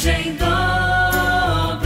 Seja em dobro.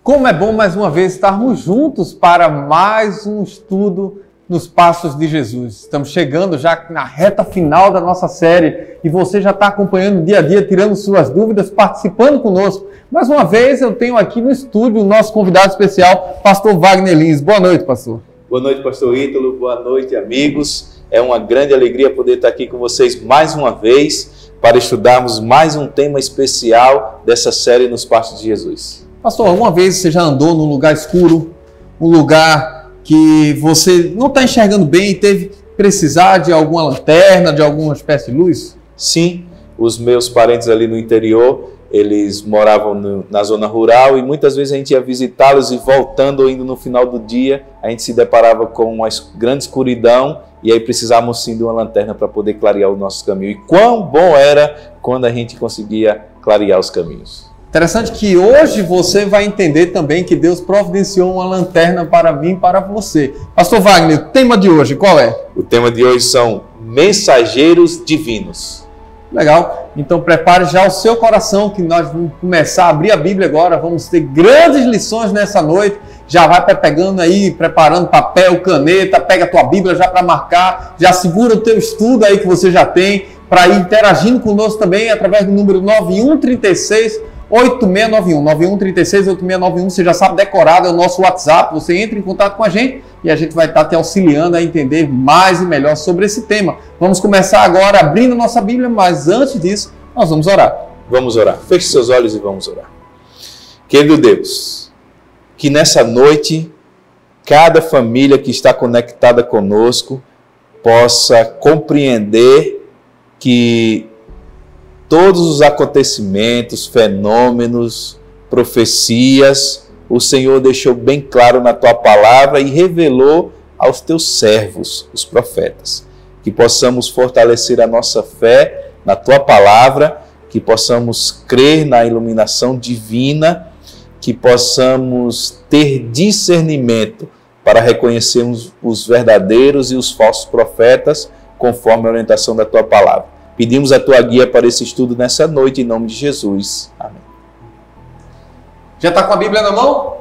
Como é bom mais uma vez estarmos juntos para mais um estudo nos Passos de Jesus. Estamos chegando já na reta final da nossa série e você já está acompanhando dia a dia, tirando suas dúvidas, participando conosco. Mais uma vez eu tenho aqui no estúdio o nosso convidado especial, pastor Wagner Lins. Boa noite, pastor. Boa noite, pastor Ítalo. Boa noite, amigos. É uma grande alegria poder estar aqui com vocês mais uma vez para estudarmos mais um tema especial dessa série nos Passos de Jesus. Pastor, alguma vez você já andou num lugar escuro, um lugar que você não está enxergando bem e teve que precisar de alguma lanterna, de alguma espécie de luz? Sim, os meus parentes ali no interior, eles moravam na zona rural e muitas vezes a gente ia visitá-los e voltando ou indo no final do dia, a gente se deparava com uma grande escuridão e aí precisávamos sim de uma lanterna para poder clarear o nosso caminho. E quão bom era quando a gente conseguia clarear os caminhos. Interessante que hoje você vai entender também que Deus providenciou uma lanterna para mim e para você. Pastor Wagner, o tema de hoje qual é? O tema de hoje são mensageiros divinos. Legal, então prepare já o seu coração que nós vamos começar a abrir a Bíblia agora, vamos ter grandes lições nessa noite. Já vai pegando aí, preparando papel, caneta, pega a tua Bíblia já para marcar, já segura o teu estudo aí que você já tem, para ir interagindo conosco também através do número 9136 8691, 9136 8691, você já sabe decorado, é o nosso WhatsApp, você entra em contato com a gente e a gente vai estar te auxiliando a entender mais e melhor sobre esse tema. Vamos começar agora abrindo a nossa Bíblia, mas antes disso, nós vamos orar. Vamos orar. Feche seus olhos e vamos orar. Querido Deus, que nessa noite, cada família que está conectada conosco possa compreender que todos os acontecimentos, fenômenos, profecias, o Senhor deixou bem claro na Tua palavra e revelou aos Teus servos, os profetas. Que possamos fortalecer a nossa fé na Tua palavra, que possamos crer na iluminação divina, que possamos ter discernimento para reconhecermos os verdadeiros e os falsos profetas, conforme a orientação da Tua palavra. Pedimos a Tua guia para esse estudo nessa noite, em nome de Jesus. Amém. Já está com a Bíblia na mão?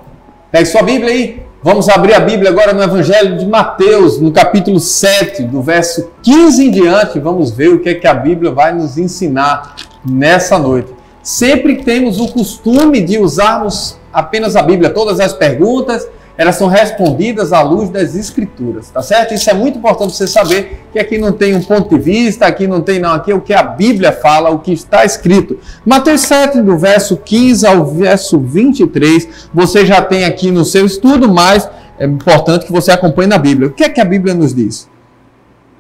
Pegue sua Bíblia aí. Vamos abrir a Bíblia agora no Evangelho de Mateus, no capítulo 7, do verso 15 em diante. Vamos ver o que é que a Bíblia vai nos ensinar nessa noite. Sempre temos o costume de usarmos apenas a Bíblia. Todas as perguntas, elas são respondidas à luz das Escrituras, tá certo? Isso é muito importante você saber que aqui não tem um ponto de vista, aqui não tem não, aqui é o que a Bíblia fala, o que está escrito. Mateus 7, do verso 15 ao verso 23, você já tem aqui no seu estudo, mas é importante que você acompanhe na Bíblia. O que é que a Bíblia nos diz?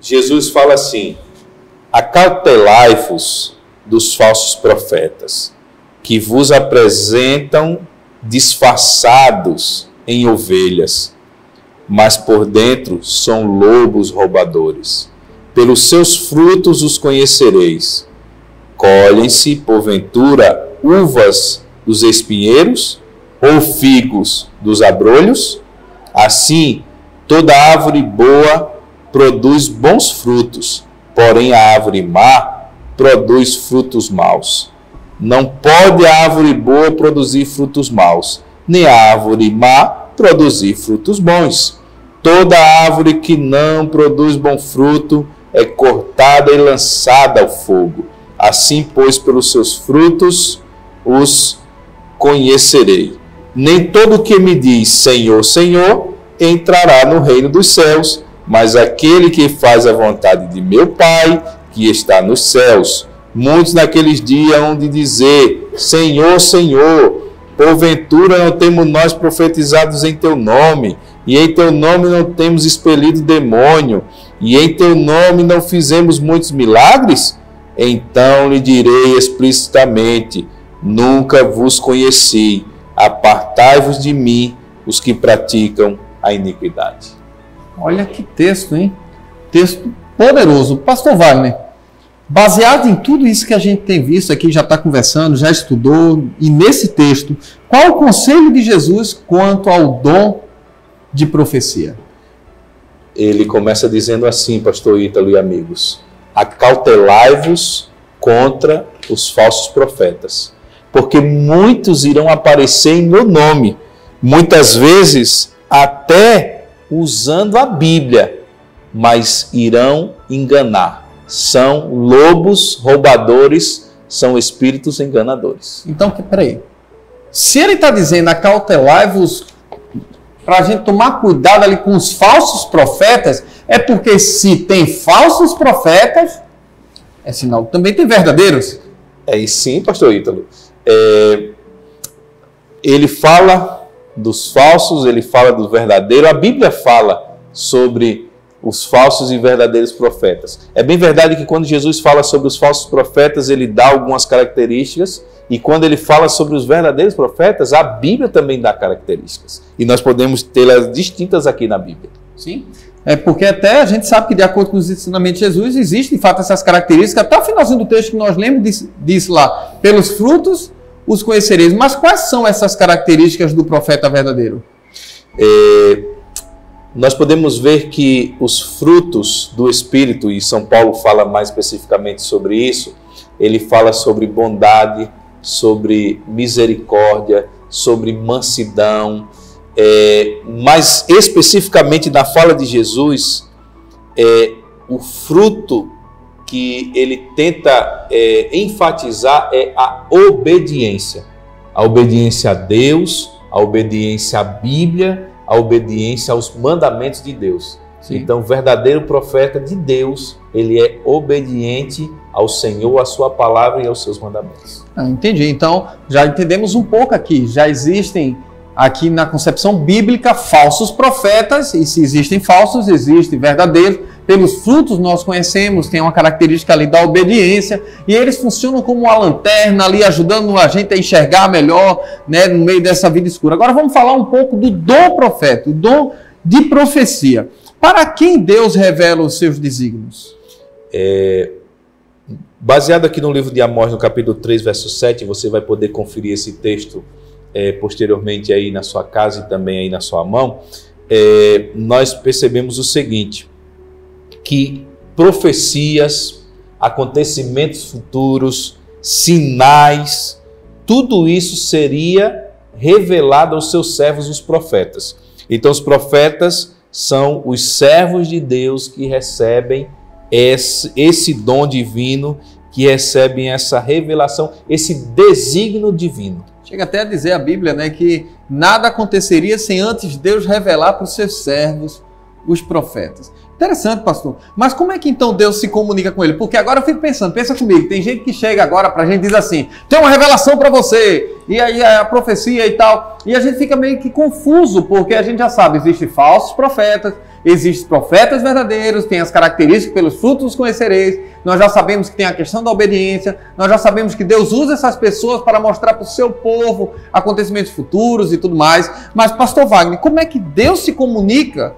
Jesus fala assim: acautelai-vos dos falsos profetas, que vos apresentam disfarçados em ovelhas, mas por dentro são lobos roubadores. Pelos seus frutos os conhecereis. Colhem-se, porventura, uvas dos espinheiros ou figos dos abrolhos? Assim, toda árvore boa produz bons frutos, porém a árvore má produz frutos maus. Não pode a árvore boa produzir frutos maus, nem a árvore má produzir frutos bons. Toda árvore que não produz bom fruto é cortada e lançada ao fogo. Assim, pois, pelos seus frutos os conhecerei. Nem todo que me diz Senhor, Senhor, entrará no reino dos céus, mas aquele que faz a vontade de meu Pai, que está nos céus. Muitos naqueles dias hão de dizer, Senhor, Senhor, porventura não temos nós profetizados em Teu nome, e em Teu nome não temos expelido demônio, e em Teu nome não fizemos muitos milagres? Então lhe direi explicitamente, nunca vos conheci, apartai-vos de mim, os que praticam a iniquidade. Olha que texto, hein? Texto poderoso. Pastor Wagner, baseado em tudo isso que a gente tem visto aqui, já está conversando, já estudou, e nesse texto, qual o conselho de Jesus quanto ao dom de profecia? Ele começa dizendo assim, pastor Ítalo e amigos: acautelai-vos contra os falsos profetas, porque muitos irão aparecer em meu nome, muitas vezes até usando a Bíblia, mas irão enganar. São lobos roubadores, são espíritos enganadores. Então, peraí. Se ele está dizendo acautelai-vos, para a gente tomar cuidado ali com os falsos profetas, é porque se tem falsos profetas, é sinal que também tem verdadeiros. É, e sim, pastor Ítalo. Ele fala dos falsos, ele fala do verdadeiro. A Bíblia fala sobre os falsos e verdadeiros profetas. É bem verdade que quando Jesus fala sobre os falsos profetas, ele dá algumas características, e quando ele fala sobre os verdadeiros profetas, a Bíblia também dá características. E nós podemos tê-las distintas aqui na Bíblia. Sim. É porque até a gente sabe que, de acordo com os ensinamentos de Jesus, existem de fato essas características. Até o finalzinho do texto que nós lemos diz lá, pelos frutos os conhecereis. Mas quais são essas características do profeta verdadeiro? Nós podemos ver que os frutos do Espírito, e São Paulo fala mais especificamente sobre isso, ele fala sobre bondade, sobre misericórdia, sobre mansidão, mas especificamente na fala de Jesus, o fruto que ele tenta enfatizar é a obediência a Deus, a obediência à Bíblia, a obediência aos mandamentos de Deus. Sim. Então, o verdadeiro profeta de Deus, ele é obediente ao Senhor, à sua palavra e aos seus mandamentos. Entendi. Então, já entendemos um pouco aqui. Já existem aqui na concepção bíblica falsos profetas, e se existem falsos, existem verdadeiros. Pelos frutos nós conhecemos, tem uma característica ali da obediência, e eles funcionam como uma lanterna ali, ajudando a gente a enxergar melhor, né, no meio dessa vida escura. Agora vamos falar um pouco do dom profeta, o dom de profecia. Para quem Deus revela os seus desígnios? Baseado aqui no livro de Amós, no capítulo 3, verso 7, você vai poder conferir esse texto posteriormente aí na sua casa e também aí na sua mão. Nós percebemos o seguinte, que profecias, acontecimentos futuros, sinais, tudo isso seria revelado aos seus servos, os profetas. Então os profetas são os servos de Deus que recebem esse dom divino, que recebem essa revelação, esse desígnio divino. Chega até a dizer a Bíblia, né, que nada aconteceria sem antes Deus revelar para os seus servos, os profetas. Interessante, pastor. Mas como é que então Deus se comunica com ele? Porque agora eu fico pensando, pensa comigo, tem gente que chega agora pra gente e diz assim, tem uma revelação para você, e aí a profecia e tal, e a gente fica meio que confuso, porque a gente já sabe, existem falsos profetas, existem profetas verdadeiros, tem as características, pelos frutos os conhecereis, nós já sabemos que tem a questão da obediência, nós já sabemos que Deus usa essas pessoas para mostrar para o seu povo acontecimentos futuros e tudo mais, mas pastor Wagner, como é que Deus se comunica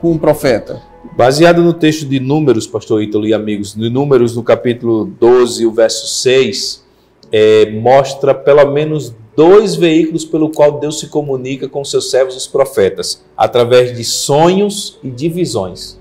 com um profeta? Baseado no texto de Números, pastor Ítalo e amigos, de Números no capítulo 12, o verso 6, mostra pelo menos 2 veículos pelo qual Deus se comunica com seus servos, os profetas, através de sonhos e de visões.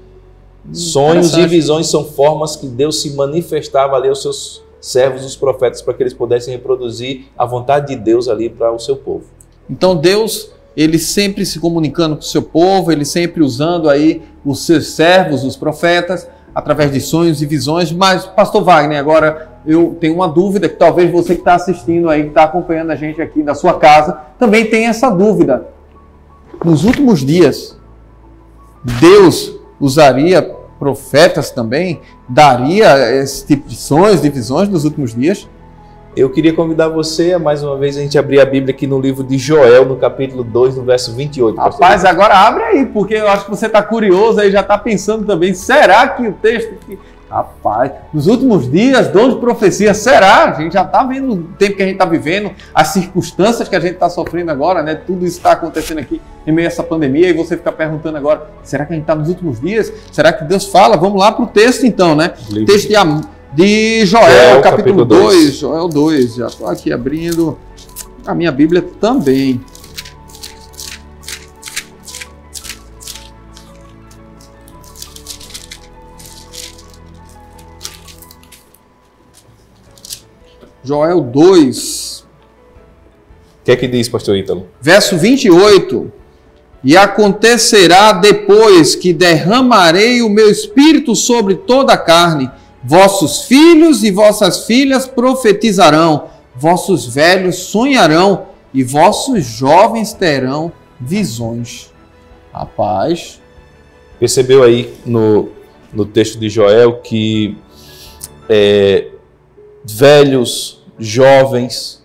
Sonhos e visões são formas que Deus se manifestava ali aos seus servos, os profetas, para que eles pudessem reproduzir a vontade de Deus ali para o seu povo. Então Deus, ele sempre se comunicando com o seu povo, ele sempre usando aí os seus servos, os profetas, através de sonhos e visões. Mas, pastor Wagner, agora eu tenho uma dúvida, que talvez você que está assistindo aí, que está acompanhando a gente aqui da sua casa, também tenha essa dúvida. Nos últimos dias, Deus usaria profetas também? Daria esse tipo de sonhos, de visões nos últimos dias? Eu queria convidar você a mais uma vez a gente abrir a Bíblia aqui no livro de Joel, no capítulo 2, no verso 28. Rapaz, agora abre aí, porque eu acho que você está curioso aí, já está pensando também, será que o texto... Rapaz, nos últimos dias, dom de profecia, será? A gente já está vendo o tempo que a gente está vivendo, as circunstâncias que a gente está sofrendo agora, né? Tudo isso está acontecendo aqui em meio a essa pandemia, e você fica perguntando agora, será que a gente está nos últimos dias? Será que Deus fala? Vamos lá para o texto então, né? Texto de Joel, capítulo 2, Joel 2, já estou aqui abrindo a minha Bíblia também. Joel 2, O que é que diz, pastor Ítalo? Verso 28. E acontecerá depois que derramarei o meu espírito sobre toda a carne, vossos filhos e vossas filhas profetizarão, vossos velhos sonharão e vossos jovens terão visões. Rapaz. Percebeu aí no texto de Joel que velhos, jovens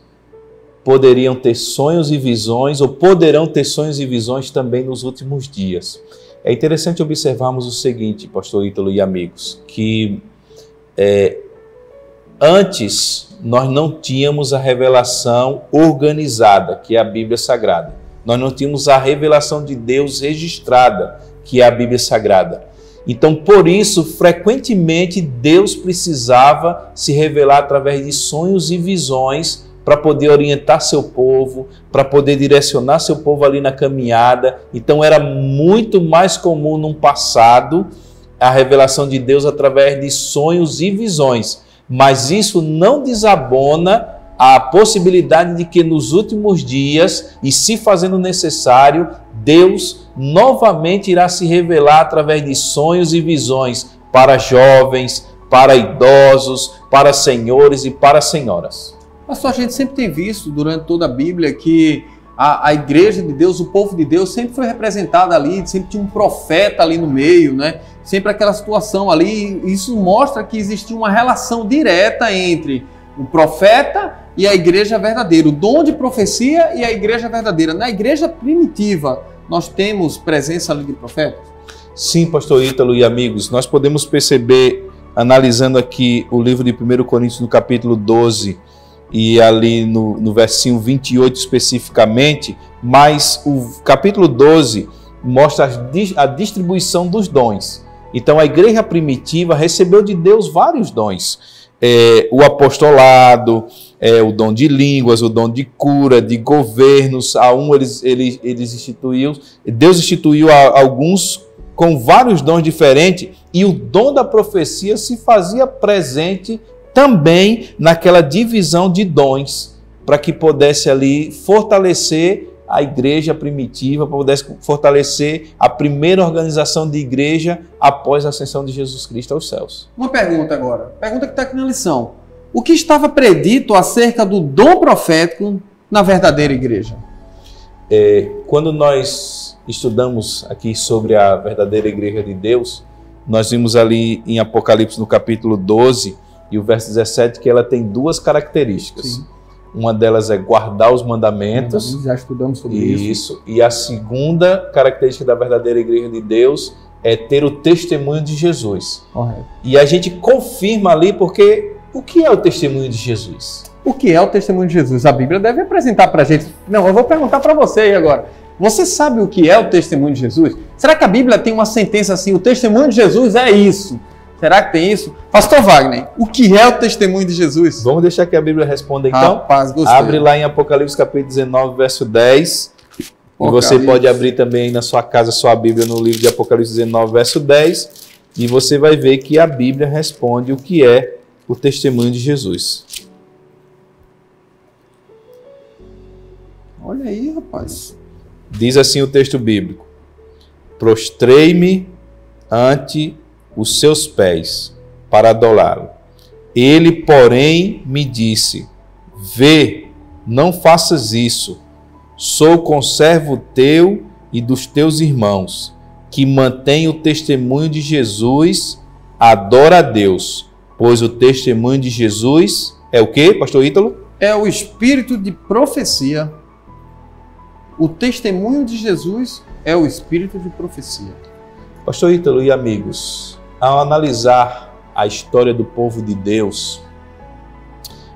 poderiam ter sonhos e visões, ou poderão ter sonhos e visões também nos últimos dias. É interessante observarmos o seguinte, pastor Ítalo e amigos, que antes nós não tínhamos a revelação organizada, que é a Bíblia Sagrada. Nós não tínhamos a revelação de Deus registrada, que é a Bíblia Sagrada. Então, por isso, frequentemente, Deus precisava se revelar através de sonhos e visões para poder orientar seu povo, para poder direcionar seu povo ali na caminhada. Então, era muito mais comum no passado a revelação de Deus através de sonhos e visões. Mas isso não desabona a possibilidade de que nos últimos dias, e se fazendo necessário, Deus novamente irá se revelar através de sonhos e visões para jovens, para idosos, para senhores e para senhoras. Pastor, a gente sempre tem visto durante toda a Bíblia que a igreja de Deus, o povo de Deus sempre foi representado ali, sempre tinha um profeta ali no meio, né? Sempre aquela situação ali. Isso mostra que existia uma relação direta entre o profeta e a igreja verdadeira, o dom de profecia e a igreja verdadeira. Na igreja primitiva, nós temos presença ali de profetas? Sim, pastor Ítalo e amigos, nós podemos perceber, analisando aqui o livro de 1 Coríntios no capítulo 12, e ali no versinho 28 especificamente, mas o capítulo 12 mostra a distribuição dos dons. Então a igreja primitiva recebeu de Deus vários dons. O apostolado, o dom de línguas, o dom de cura, de governos. A um Deus instituiu alguns com vários dons diferentes, e o dom da profecia se fazia presente também naquela divisão de dons, para que pudesse ali fortalecer a igreja primitiva, para pudesse fortalecer a primeira organização de igreja após a ascensão de Jesus Cristo aos céus. Uma pergunta agora, pergunta que está aqui na lição. O que estava predito acerca do dom profético na verdadeira igreja? Quando nós estudamos aqui sobre a verdadeira igreja de Deus, nós vimos ali em Apocalipse no capítulo 12, e o verso 17, que ela tem duas características. Sim. Uma delas é guardar os mandamentos. Já estudamos sobre isso. E a segunda característica da verdadeira igreja de Deus é ter o testemunho de Jesus. Correto. E a gente confirma ali, porque o que é o testemunho de Jesus? O que é o testemunho de Jesus? A Bíblia deve apresentar para a gente. Não, eu vou perguntar para você aí agora. Você sabe o que é o testemunho de Jesus? Será que a Bíblia tem uma sentença assim, o testemunho de Jesus é isso? Será que tem isso? Pastor Wagner, o que é o testemunho de Jesus? Vamos deixar que a Bíblia responda então? Rapaz, gostei. Abre lá em Apocalipse capítulo 19, verso 10. E você pode abrir também na sua casa sua Bíblia no livro de Apocalipse 19, verso 10. E você vai ver que a Bíblia responde o que é o testemunho de Jesus. Olha aí, rapaz. Diz assim o texto bíblico: prostrei-me ante os seus pés para adorá-lo. Ele, porém, me disse: vê, não faças isso. Sou conservo teu e dos teus irmãos, que mantém o testemunho de Jesus. Adora a Deus, pois o testemunho de Jesus é o quê, pastor Ítalo? É o espírito de profecia. O testemunho de Jesus é o espírito de profecia. Pastor Ítalo e amigos, ao analisar a história do povo de Deus,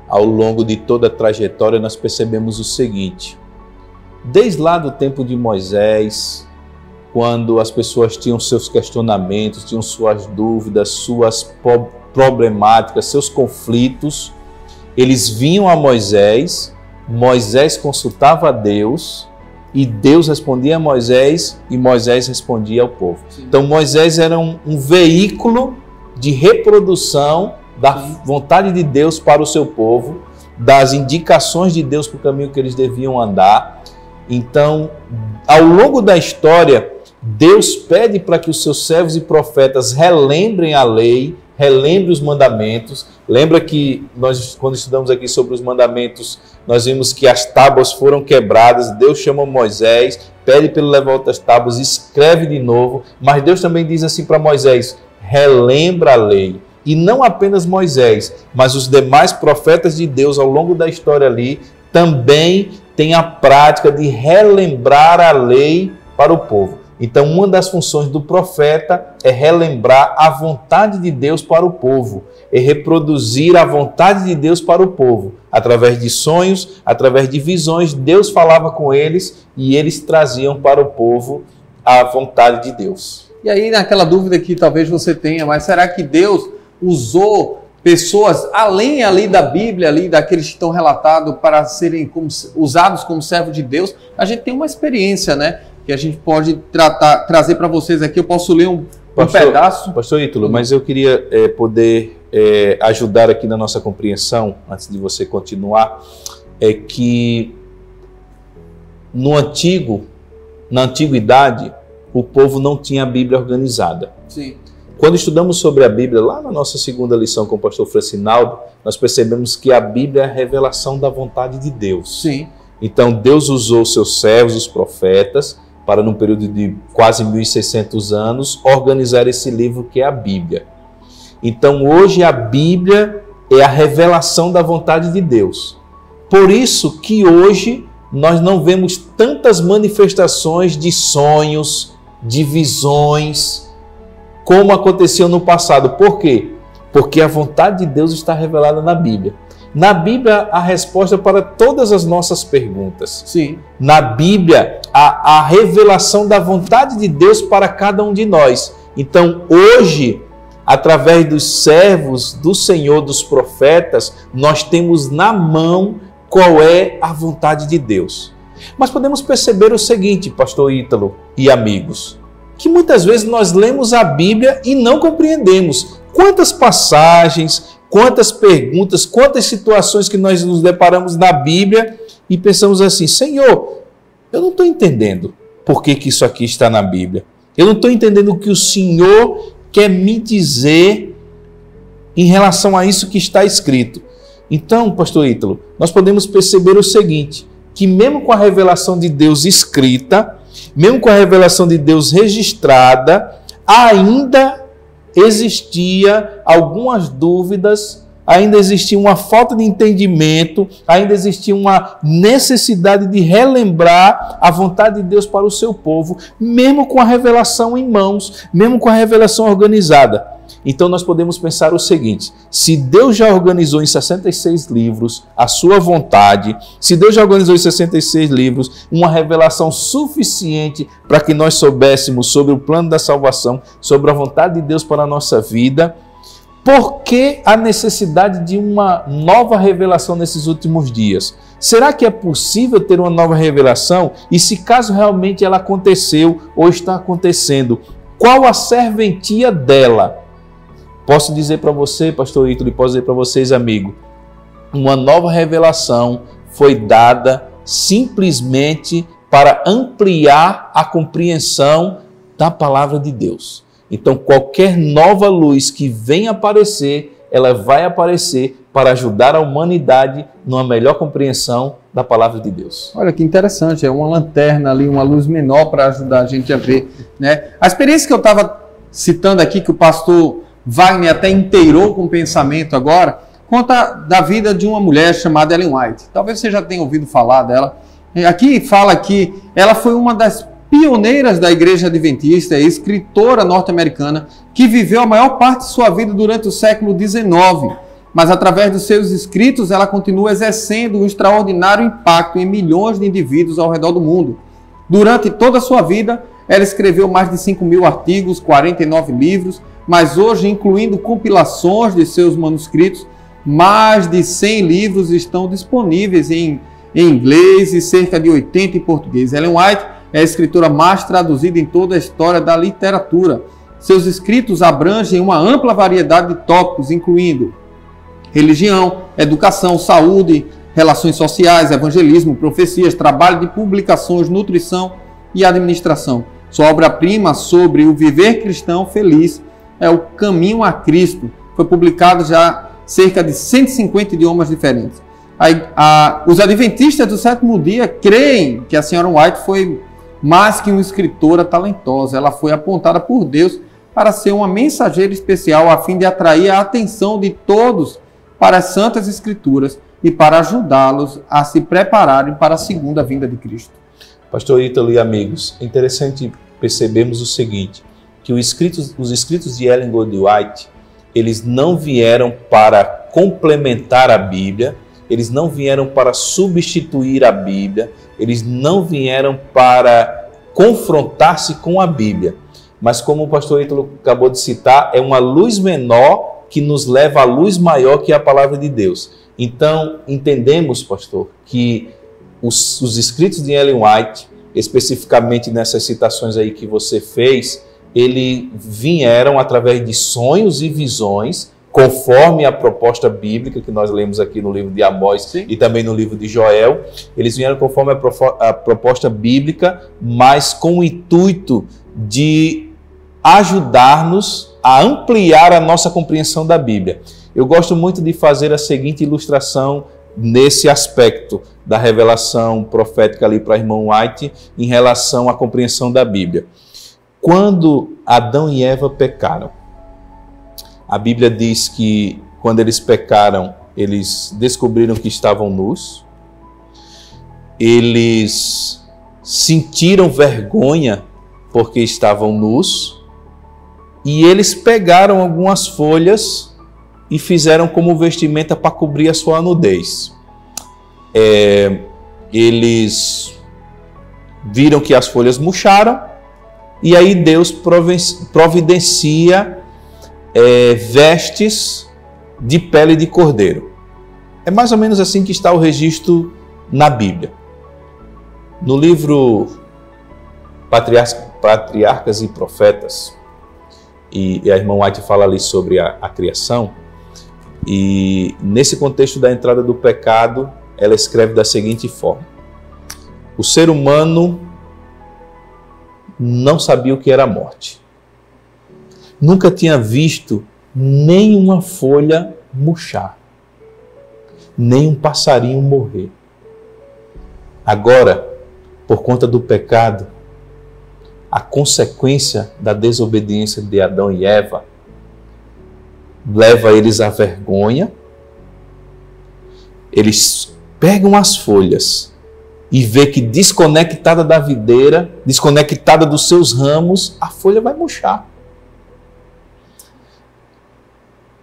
ao longo de toda a trajetória, nós percebemos o seguinte: desde lá do tempo de Moisés, quando as pessoas tinham seus questionamentos, tinham suas dúvidas, suas problemáticas, seus conflitos, eles vinham a Moisés, Moisés consultava a Deus, e Deus respondia a Moisés e Moisés respondia ao povo. Sim. Então Moisés era um veículo de reprodução da vontade de Deus para o seu povo. das indicações de Deus para o caminho que eles deviam andar. Então, ao longo da história, Deus pede para que os seus servos e profetas relembrem a lei, relembrem os mandamentos. Lembra que nós, quando estudamos aqui sobre os mandamentos, nós vimos que as tábuas foram quebradas, Deus chama Moisés, pede para ele levar outras tábuas, escreve de novo, mas Deus também diz assim para Moisés, relembra a lei. E não apenas Moisés, mas os demais profetas de Deus ao longo da história ali, também têm a prática de relembrar a lei para o povo. Então, uma das funções do profeta é relembrar a vontade de Deus para o povo, é reproduzir a vontade de Deus para o povo. Através de sonhos, através de visões, Deus falava com eles e eles traziam para o povo a vontade de Deus. E aí, naquela dúvida que talvez você tenha, mas será que Deus usou pessoas além ali da Bíblia, ali daqueles que estão relatados para serem usados como servo de Deus? A gente tem uma experiência, né? Que a gente pode trazer para vocês aqui. Eu posso ler um pedaço? Pastor Ítalo, mas eu queria poder ajudar aqui na nossa compreensão, antes de você continuar, é que na antiguidade, o povo não tinha a Bíblia organizada. Sim. Quando estudamos sobre a Bíblia, lá na nossa segunda lição com o pastor Francinaldo, nós percebemos que a Bíblia é a revelação da vontade de Deus. Sim. Então, Deus usou seus servos, os profetas, para, num período de quase 1.600 anos, organizar esse livro que é a Bíblia. Então, hoje, a Bíblia é a revelação da vontade de Deus. Por isso que hoje nós não vemos tantas manifestações de sonhos, de visões, como aconteceu no passado. Por quê? Porque a vontade de Deus está revelada na Bíblia. Na Bíblia, a resposta para todas as nossas perguntas. Sim. Na Bíblia, a revelação da vontade de Deus para cada um de nós. Então, hoje, através dos servos do Senhor, dos profetas, nós temos na mão qual é a vontade de Deus. Mas podemos perceber o seguinte, pastor Ítalo e amigos, que muitas vezes nós lemos a Bíblia e não compreendemos quantas passagens, quantas perguntas, quantas situações que nós nos deparamos na Bíblia e pensamos assim, Senhor, eu não estou entendendo por que isso aqui está na Bíblia. Eu não estou entendendo o que o Senhor quer me dizer em relação a isso que está escrito. Então, pastor Ítalo, nós podemos perceber o seguinte, que mesmo com a revelação de Deus escrita, mesmo com a revelação de Deus registrada, ainda existia algumas dúvidas, ainda existia uma falta de entendimento, ainda existia uma necessidade de relembrar a vontade de Deus para o seu povo, mesmo com a revelação em mãos, mesmo com a revelação organizada. Então nós podemos pensar o seguinte, se Deus já organizou em 66 livros a sua vontade, se Deus já organizou em 66 livros uma revelação suficiente para que nós soubéssemos sobre o plano da salvação, sobre a vontade de Deus para a nossa vida, por que a necessidade de uma nova revelação nesses últimos dias? Será que é possível ter uma nova revelação? E se caso realmente ela aconteceu ou está acontecendo, qual a serventia dela? Posso dizer para você, pastor Ítalo, e posso dizer para vocês, amigo, uma nova revelação foi dada simplesmente para ampliar a compreensão da palavra de Deus. Então, qualquer nova luz que venha aparecer, ela vai aparecer para ajudar a humanidade numa melhor compreensão da palavra de Deus. Olha que interessante, é uma lanterna ali, uma luz menor para ajudar a gente a ver, né? A experiência que eu estava citando aqui, que o pastor Wagner até inteirou com o pensamento agora, conta da vida de uma mulher chamada Ellen White. Talvez você já tenha ouvido falar dela. Aqui fala que ela foi uma das pioneiras da Igreja Adventista, escritora norte-americana, que viveu a maior parte de sua vida durante o século XIX. Mas através dos seus escritos, ela continua exercendo um extraordinário impacto em milhões de indivíduos ao redor do mundo. Durante toda a sua vida, ela escreveu mais de 5.000 artigos, 49 livros, mas hoje, incluindo compilações de seus manuscritos, mais de 100 livros estão disponíveis em inglês e cerca de 80 em português. Ellen White é a escritora mais traduzida em toda a história da literatura. Seus escritos abrangem uma ampla variedade de tópicos, incluindo religião, educação, saúde, relações sociais, evangelismo, profecias, trabalho de publicações, nutrição e administração. Sua obra-prima sobre o viver cristão feliz é O Caminho a Cristo. Foi publicado já cerca de 150 idiomas diferentes. Os adventistas do sétimo dia creem que a senhora White foi mais que uma escritora talentosa. Ela foi apontada por Deus para ser uma mensageira especial a fim de atrair a atenção de todos para as Santas Escrituras e para ajudá-los a se prepararem para a segunda vinda de Cristo. Pastor Ítalo e amigos, é interessante percebermos o seguinte, que os escritos de Ellen G. White, eles não vieram para complementar a Bíblia, eles não vieram para substituir a Bíblia, eles não vieram para confrontar-se com a Bíblia. Mas como o pastor Ítalo acabou de citar, é uma luz menor que nos leva à luz maior, que é a palavra de Deus. Então, entendemos, pastor, que os escritos de Ellen White, especificamente nessas citações aí que você fez, eles vieram através de sonhos e visões, conforme a proposta bíblica que nós lemos aqui no livro de Amós. Sim. E também no livro de Joel. Eles vieram conforme a proposta bíblica, mas com o intuito de ajudar-nos a ampliar a nossa compreensão da Bíblia. Eu gosto muito de fazer a seguinte ilustração nesse aspecto da revelação profética ali para a irmã White em relação à compreensão da Bíblia. Quando Adão e Eva pecaram, a Bíblia diz que quando eles pecaram, eles descobriram que estavam nus, eles sentiram vergonha porque estavam nus, e eles pegaram algumas folhas e fizeram como vestimenta para cobrir a sua nudez. Eles viram que as folhas murcharam, e aí Deus providencia vestes de pele de cordeiro. É mais ou menos assim que está o registro na Bíblia. No livro Patriarcas e Profetas, e a irmã White fala ali sobre a criação, e nesse contexto da entrada do pecado, ela escreve da seguinte forma: o ser humano não sabia o que era a morte. Nunca tinha visto nem uma folha murchar, nem um passarinho morrer. Agora, por conta do pecado, a consequência da desobediência de Adão e Eva leva eles à vergonha. Eles pegam as folhas e vê que desconectada da videira, desconectada dos seus ramos, a folha vai murchar.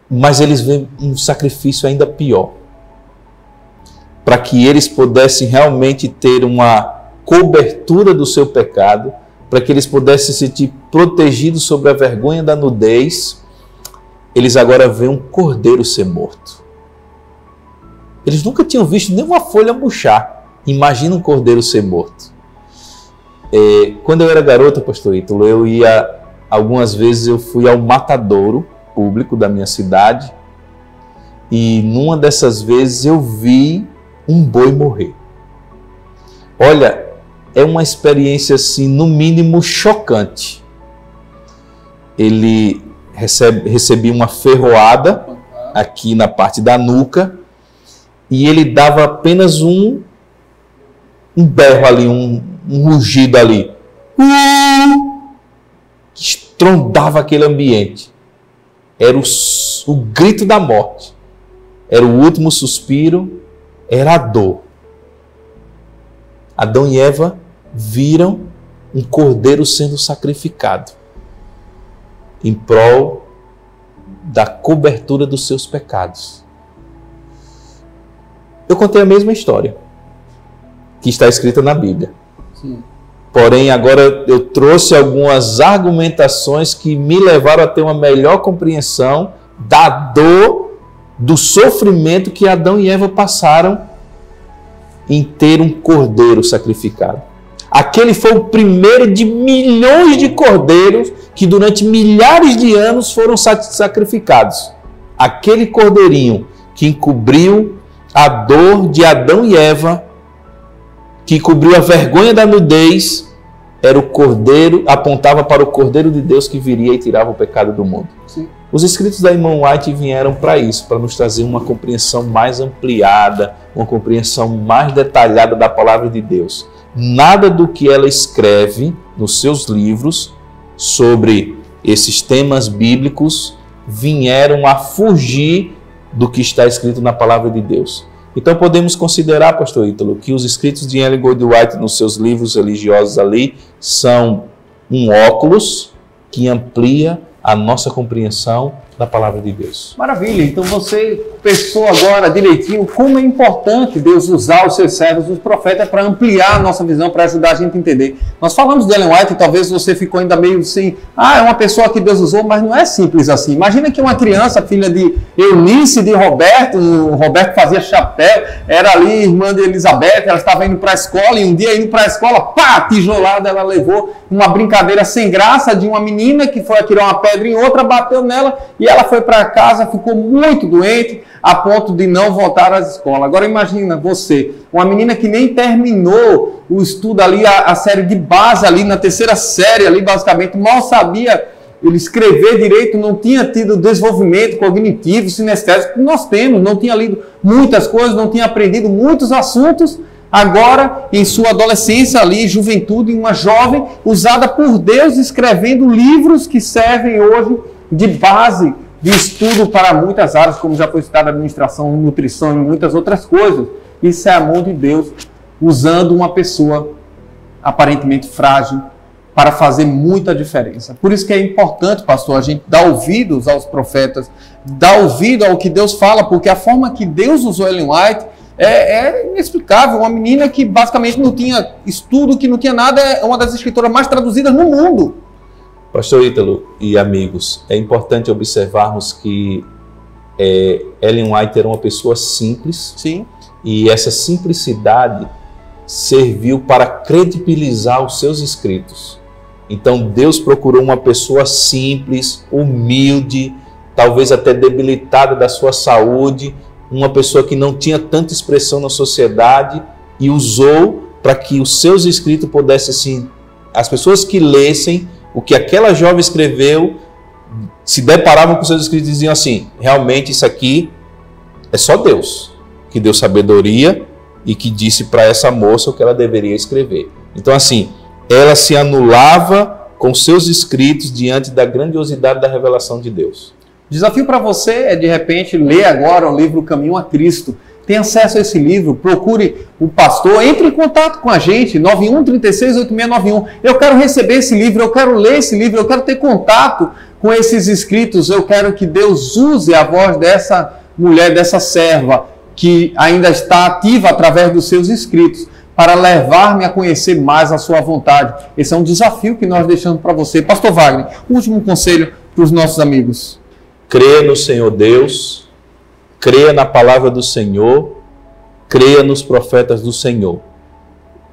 Mas eles veem um sacrifício ainda pior, para que eles pudessem realmente ter uma cobertura do seu pecado, para que eles pudessem se sentir protegidos sobre a vergonha da nudez. Eles agora veem um cordeiro ser morto. Eles nunca tinham visto nenhuma folha murchar. Imagina um cordeiro ser morto. Quando eu era garoto, pastor Ítalo, algumas vezes eu fui ao matadouro público da minha cidade, e numa dessas vezes eu vi um boi morrer. Olha, é uma experiência assim, no mínimo chocante. Ele recebia uma ferroada aqui na parte da nuca, e ele dava apenas um berro ali, um rugido ali, que estrondava aquele ambiente. Era o grito da morte, era o último suspiro, era a dor. Adão e Eva viram um cordeiro sendo sacrificado em prol da cobertura dos seus pecados. Eu contei a mesma história que está escrita na Bíblia. Sim. Porém, agora eu trouxe algumas argumentações que me levaram a ter uma melhor compreensão da dor, do sofrimento que Adão e Eva passaram em ter um cordeiro sacrificado. Aquele foi o primeiro de milhões de cordeiros que durante milhares de anos foram sacrificados. Aquele cordeirinho que encobriu a dor de Adão e Eva, que cobriu a vergonha da nudez, era o Cordeiro, apontava para o Cordeiro de Deus que viria e tirava o pecado do mundo. Sim. Os escritos da irmã White vieram para isso, para nos trazer uma compreensão mais ampliada, uma compreensão mais detalhada da palavra de Deus. Nada do que ela escreve nos seus livros sobre esses temas bíblicos vieram a fugir do que está escrito na palavra de Deus. Então podemos considerar, pastor Ítalo, que os escritos de Ellen G. White nos seus livros religiosos ali são um óculos que amplia a nossa compreensão da palavra de Deus. Maravilha, então você pensou agora direitinho como é importante Deus usar os seus servos, os profetas, para ampliar a nossa visão, para ajudar a gente a entender. Nós falamos de Ellen White e talvez você ficou ainda meio assim, é uma pessoa que Deus usou, mas não é simples assim. Imagina que uma criança, filha de Eunice, de Roberto, o Roberto fazia chapéu, era ali irmã de Elizabeth, ela estava indo para a escola e um dia indo para a escola, tijolada ela levou, uma brincadeira sem graça de uma menina que foi atirar uma pedra em outra, bateu nela e ela foi para casa, ficou muito doente, a ponto de não voltar às escolas. Agora imagina você, uma menina que nem terminou o estudo ali, a série de base ali, na terceira série ali, basicamente, mal sabia ele escrever direito, não tinha tido desenvolvimento cognitivo, sinestésico, que nós temos, não tinha lido muitas coisas, não tinha aprendido muitos assuntos. Agora, em sua adolescência ali, juventude, uma jovem usada por Deus, escrevendo livros que servem hoje de base de estudo para muitas áreas, como já foi citado, administração, nutrição e muitas outras coisas. Isso é a mão de Deus, usando uma pessoa aparentemente frágil para fazer muita diferença. Por isso que é importante, pastor, a gente dar ouvidos aos profetas, dar ouvido ao que Deus fala, porque a forma que Deus usou Ellen White é inexplicável. Uma menina que basicamente não tinha estudo, que não tinha nada, é uma das escritoras mais traduzidas no mundo. Pastor Ítalo e amigos, é importante observarmos que Ellen White era uma pessoa simples. Sim. E essa simplicidade serviu para credibilizar os seus escritos. Então Deus procurou uma pessoa simples, humilde, talvez até debilitada da sua saúde, uma pessoa que não tinha tanta expressão na sociedade, e usou para que os seus escritos pudessem, assim, as pessoas que lessem o que aquela jovem escreveu, se deparavam com seus escritos e diziam assim: realmente isso aqui é só Deus, que deu sabedoria e que disse para essa moça o que ela deveria escrever. Então assim, ela se anulava com seus escritos diante da grandiosidade da revelação de Deus. O desafio para você é, de repente, ler agora o livro Caminho a Cristo. Tem acesso a esse livro, procure o pastor, entre em contato com a gente, 91368691. Eu quero receber esse livro, eu quero ler esse livro, eu quero ter contato com esses escritos, eu quero que Deus use a voz dessa mulher, dessa serva, que ainda está ativa através dos seus escritos, para levar-me a conhecer mais a sua vontade. Esse é um desafio que nós deixamos para você. Pastor Wagner, último conselho para os nossos amigos. Creia no Senhor Deus, creia na palavra do Senhor, creia nos profetas do Senhor.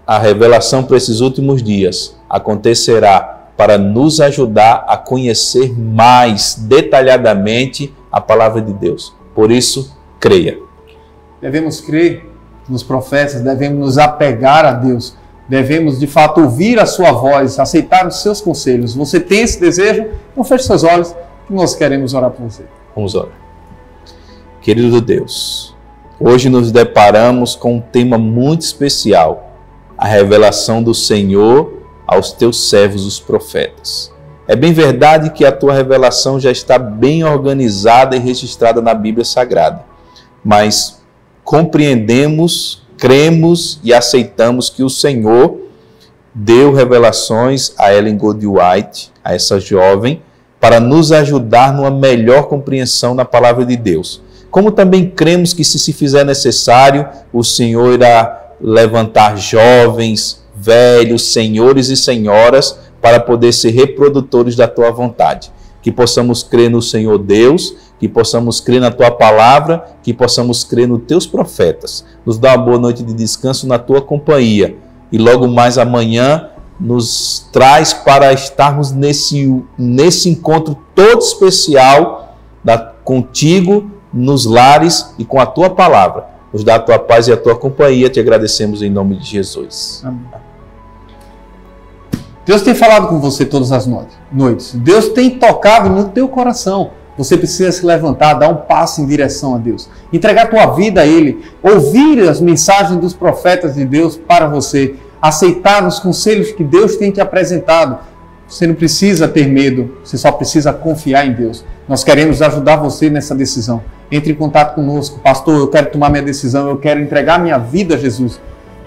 A revelação para esses últimos dias acontecerá para nos ajudar a conhecer mais detalhadamente a palavra de Deus. Por isso, creia. Devemos crer nos profetas, devemos nos apegar a Deus, devemos de fato ouvir a sua voz, aceitar os seus conselhos. Você tem esse desejo? Então feche seus olhos, que nós queremos orar por você. Vamos orar. Querido Deus, hoje nos deparamos com um tema muito especial, a revelação do Senhor aos teus servos, os profetas. É bem verdade que a tua revelação já está bem organizada e registrada na Bíblia Sagrada, mas compreendemos, cremos e aceitamos que o Senhor deu revelações a Ellen G. White, a essa jovem, para nos ajudar numa melhor compreensão da palavra de Deus. Como também cremos que, se fizer necessário, o Senhor irá levantar jovens, velhos, senhores e senhoras para poder ser reprodutores da tua vontade. Que possamos crer no Senhor Deus, que possamos crer na tua palavra, que possamos crer nos teus profetas. Nos dá uma boa noite de descanso na tua companhia. E logo mais amanhã nos traz para estarmos nesse encontro todo especial contigo, nos lares e com a tua palavra. Nos dá a tua paz e a tua companhia. Te agradecemos em nome de Jesus. Amém. Deus tem falado com você todas as noites. Deus tem tocado no teu coração. Você precisa se levantar, dar um passo em direção a Deus. Entregar a tua vida a Ele. Ouvir as mensagens dos profetas de Deus para você. Aceitar os conselhos que Deus tem te apresentado. Você não precisa ter medo. Você só precisa confiar em Deus. Nós queremos ajudar você nessa decisão. Entre em contato conosco. Pastor, eu quero tomar minha decisão. Eu quero entregar minha vida a Jesus.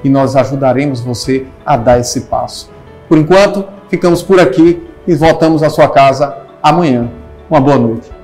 E nós ajudaremos você a dar esse passo. Por enquanto, ficamos por aqui e voltamos à sua casa amanhã. Uma boa noite.